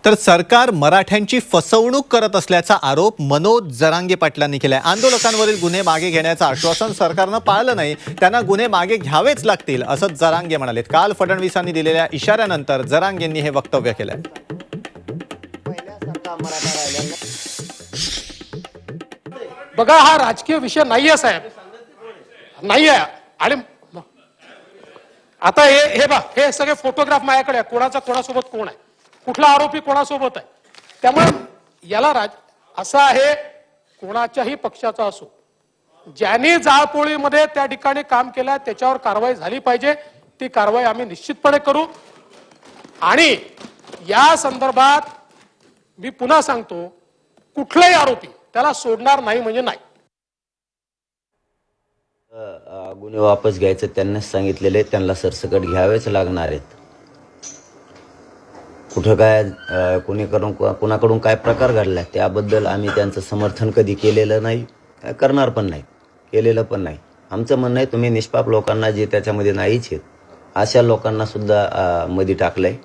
तर सरकार मराठ्यांची फसवणूक करत असल्याचा आरोप मनोज जरांगे पाटलांनी केलाय। आंदोलकांवरील गुन्हे मागे घेण्याचं आश्वासन सरकारनं पाळलं नाही, त्यांना गुन्हे मागे घ्यावेच लागतील असं जरांगे म्हणाले। काल फडणवीसांनी दिलेल्या इशाऱ्यानंतर जरांगेंनी हे वक्तव्य केलंय। बघा, हा राजकीय विषय नाहीये साहेब, नाहीये। आणि आता हे बघ, हे सगळे फोटोग्राफ माझ्याकडे आहे, कोणाचा कोणासोबत कोण आहे, कुठला आरोपी कोणासोबत आहे। त्यामुळे याला असं आहे, कोणाच्याही पक्षाचा असो, ज्यांनी जाळपोळीमध्ये त्या ठिकाणी काम केलं त्याच्यावर कारवाई झाली पाहिजे। ती कारवाई आम्ही निश्चितपणे करू। आणि या संदर्भात मी पुन्हा सांगतो, कुठलाही आरोपी त्याला सोडणार नाही म्हणजे नाही। गुन्हे वापस घ्यायचं त्यांनाच सांगितलेले, त्यांना सरसकट घ्यावेच लागणार आहेत। कुठं काय कुणाकडून काय प्रकार घडला त्याबद्दल आम्ही त्यांचं समर्थन कधी केलेलं नाही, करणार पण नाही, केलेलं पण नाही। आमचं म्हणणं आहे, तुम्ही निष्पाप लोकांना जे त्याच्यामध्ये नाहीच आहेत अशा लोकांना सुद्धा मध्ये टाकलंय।